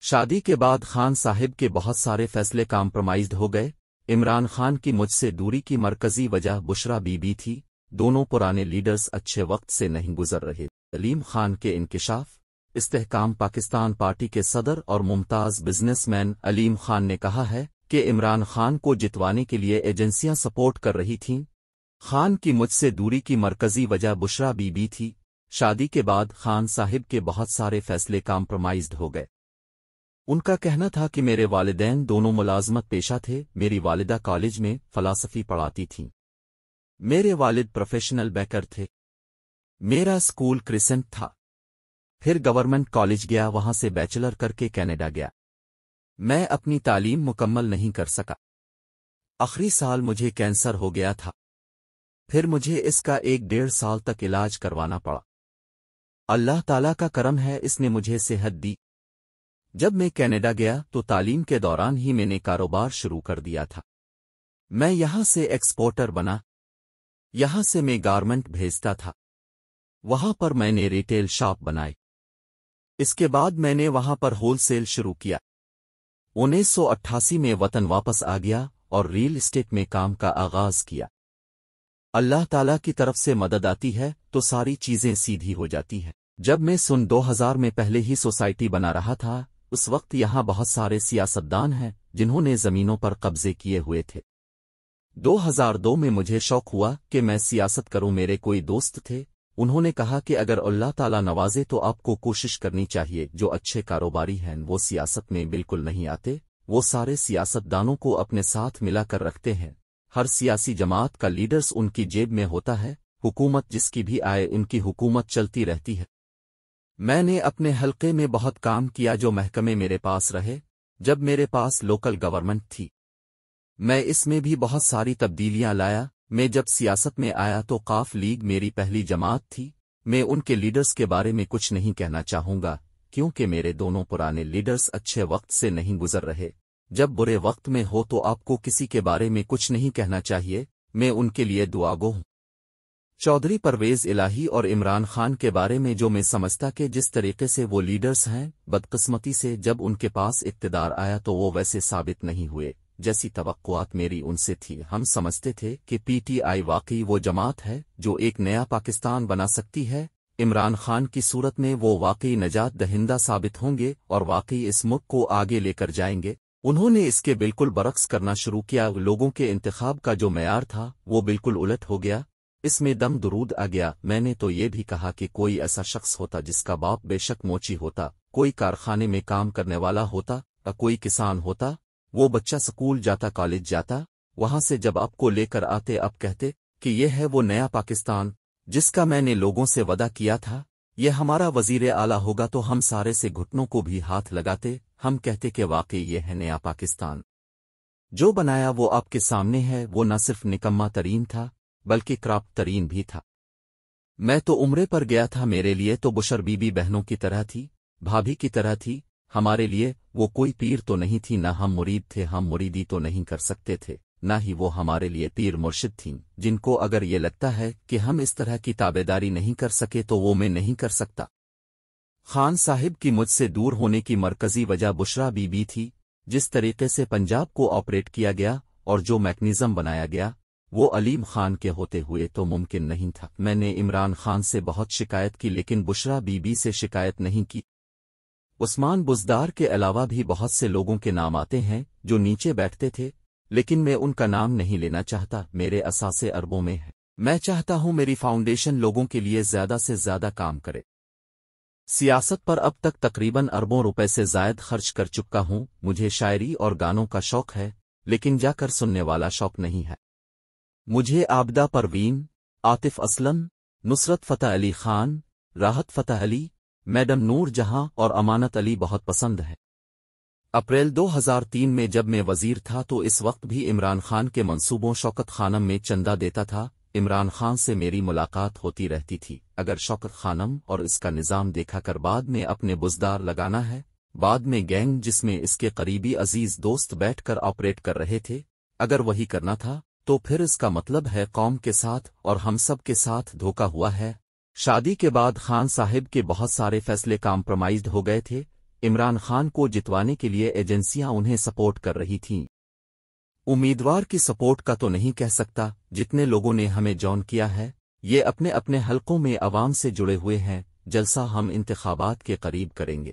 شادی کے بعد خان صاحب کے بہت سارے فیصلے کمپرومائزڈ ہو گئے۔ عمران خان کی مجھ سے دوری کی مرکزی وجہ بشرا بی بی تھی۔ دونوں پرانے لیڈرز اچھے وقت سے نہیں گزر رہے۔ علیم خان کے انکشاف۔ استحکام پاکستان پارٹی کے صدر اور ممتاز بزنس مین علیم خان نے کہا ہے کہ عمران خان کو جتوانے کے لیے ایجنسیاں سپورٹ کر رہی تھیں۔ خان کی مجھ سے دوری کی مرکزی وجہ بشرا بی بی تھی۔ شادی کے بعد خان صاحب کے بہت سارے فیصلے کمپرومائزڈ ہو گئے۔ ان کا کہنا تھا کہ میرے والدین دونوں ملازمت پیشہ تھے۔ میری والدہ کالج میں فلسفی پڑھاتی تھیں۔ میرے والد پروفیشنل بیکر تھے۔ میرا اسکول کرسنٹ تھا، پھر گورنمنٹ کالج گیا، وہاں سے بیچلر کر کے کینیڈا گیا۔ میں اپنی تعلیم مکمل نہیں کر سکا۔ آخری سال مجھے کینسر ہو گیا تھا، پھر مجھے اس کا 1.5 سال تک علاج کروانا پڑا۔ اللہ تعالیٰ کا کرم ہے، اس نے مجھے صحت دی۔ جب میں کینیڈا گیا تو تعلیم کے دوران ہی میں نے کاروبار شروع کر دیا تھا۔ میں یہاں سے ایکسپورٹر بنا، یہاں سے میں گارمنٹ بھیجتا تھا، وہاں پر میں نے ریٹیل شاپ بنائی۔ اس کے بعد میں نے وہاں پر ہول سیل شروع کیا۔ 1988 میں وطن واپس آ گیا اور ریل اسٹیٹ میں کام کا آغاز کیا۔ اللہ تعالیٰ کی طرف سے مدد آتی ہے تو ساری چیزیں سیدھی ہو جاتی ہیں۔ جب میں 2000 میں پہلے ہی سوسائٹی بنا رہا تھا، اس وقت یہاں بہت سارے سیاستدان ہیں جنہوں نے زمینوں پر قبضے کیے ہوئے تھے۔ 2002 میں مجھے شوق ہوا کہ میں سیاست کروں۔ میرے کوئی دوست تھے، انہوں نے کہا کہ اگر اللہ تعالیٰ نوازے تو آپ کو کوشش کرنی چاہیے۔ جو اچھے کاروباری ہیں وہ سیاست میں بالکل نہیں آتے، وہ سارے سیاستدانوں کو اپنے ساتھ ملا کر رکھتے ہیں۔ ہر سیاسی جماعت کا لیڈرز ان کی جیب میں ہوتا ہے، حکومت جس کی بھی آئے ان کی حکومت چلتی رہتی ہے۔ میں نے اپنے حلقے میں بہت کام کیا، جو محکمے میرے پاس رہے۔ جب میرے پاس لوکل گورنمنٹ تھی، میں اس میں بھی بہت ساری تبدیلیاں لایا۔ میں جب سیاست میں آیا تو قاف لیگ میری پہلی جماعت تھی۔ میں ان کے لیڈرز کے بارے میں کچھ نہیں کہنا چاہوں گا، کیونکہ میرے دونوں پرانے لیڈرز اچھے وقت سے نہیں گزر رہے۔ جب برے وقت میں ہو تو آپ کو کسی کے بارے میں کچھ نہیں کہنا چاہیے۔ میں ان کے لیے دعاگو ہوں۔ چودھری پرویز الہی اور عمران خان کے بارے میں جو میں سمجھتا کہ جس طریقے سے وہ لیڈرز ہیں، بدقسمتی سے جب ان کے پاس اقتدار آیا تو وہ ویسے ثابت نہیں ہوئے جیسی توقعات میری ان سے تھی۔ ہم سمجھتے تھے کہ پی ٹی آئی واقعی وہ جماعت ہے جو ایک نیا پاکستان بنا سکتی ہے۔ عمران خان کی صورت میں وہ واقعی نجات دہندہ ثابت ہوں گے اور واقعی اس ملک کو آگے لے کر جائیں گے۔ انہوں نے اس کے بالکل برعکس کرنا شروع کیا۔ لوگوں کے انتخاب کا جو معیار تھا وہ بالکل الٹ ہو گیا، اس میں دم درود آ گیا۔ میں نے تو یہ بھی کہا کہ کوئی ایسا شخص ہوتا جس کا باپ بے شک موچی ہوتا، کوئی کارخانے میں کام کرنے والا ہوتا، یا کوئی کسان ہوتا، وہ بچہ سکول جاتا، کالج جاتا، وہاں سے جب آپ کو لے کر آتے اب کہتے کہ یہ ہے وہ نیا پاکستان جس کا میں نے لوگوں سے وعدہ کیا تھا، یہ ہمارا وزیر اعلیٰ ہوگا، تو ہم سارے سے گھٹنوں کو بھی ہاتھ لگاتے۔ ہم کہتے کہ واقعی یہ ہے نیا پاکستان جو بنایا وہ آپ کے سامنے ہے۔ وہ نہ صرف نکما ترین تھا بلکہ کراپ ترین بھی تھا۔ میں تو عمرے پر گیا تھا، میرے لیے تو بشر بی بی بہنوں کی طرح تھی، بھابھی کی طرح تھی۔ ہمارے لیے وہ کوئی پیر تو نہیں تھی، نہ ہم مرید تھے، ہم مریدی تو نہیں کر سکتے تھے، نہ ہی وہ ہمارے لیے پیر مرشد تھیں، جن کو اگر یہ لگتا ہے کہ ہم اس طرح کی تابعداری نہیں کر سکے تو وہ میں نہیں کر سکتا۔ خان صاحب کی مجھ سے دور ہونے کی مرکزی وجہ بشرا بی بی تھی۔ جس طریقے سے پنجاب کو آپریٹ کیا گیا اور جو میکنزم بنایا گیا وہ علیم خان کے ہوتے ہوئے تو ممکن نہیں تھا۔ میں نے عمران خان سے بہت شکایت کی لیکن بشرا بی بی سے شکایت نہیں کی۔ عثمان بزدار کے علاوہ بھی بہت سے لوگوں کے نام آتے ہیں جو نیچے بیٹھتے تھے، لیکن میں ان کا نام نہیں لینا چاہتا۔ میرے اثاثے اربوں میں ہے، میں چاہتا ہوں میری فاؤنڈیشن لوگوں کے لیے زیادہ سے زیادہ کام کرے۔ سیاست پر اب تک تقریباً اربوں روپے سے زائد خرچ کر چکا ہوں۔ مجھے شاعری اور گانوں کا شوق ہے لیکن جا کر سننے والا شوق نہیں ہے۔ مجھے عابدہ پروین، عاطف اسلم، نصرت فتح علی خان، راحت فتح علی، میڈم نور جہاں اور امانت علی بہت پسند ہے۔ اپریل 2003 میں جب میں وزیر تھا تو اس وقت بھی عمران خان کے منصوبوں شوکت خانم میں چندہ دیتا تھا۔ عمران خان سے میری ملاقات ہوتی رہتی تھی۔ اگر شوکت خانم اور اس کا نظام دیکھا کر بعد میں اپنے بزدار لگانا ہے، بعد میں گینگ جس میں اس کے قریبی عزیز دوست بیٹھ کر آپریٹ کر رہے تھے، اگر وہی کرنا تھا تو پھر اس کا مطلب ہے قوم کے ساتھ اور ہم سب کے ساتھ دھوکا ہوا ہے۔ شادی کے بعد خان صاحب کے بہت سارے فیصلے کمپرومائزڈ ہو گئے تھے۔ عمران خان کو جتوانے کے لیے ایجنسیاں انہیں سپورٹ کر رہی تھیں۔ امیدوار کی سپورٹ کا تو نہیں کہہ سکتا، جتنے لوگوں نے ہمیں جوائن کیا ہے یہ اپنے اپنے حلقوں میں عوام سے جڑے ہوئے ہیں۔ جلسہ ہم انتخابات کے قریب کریں گے۔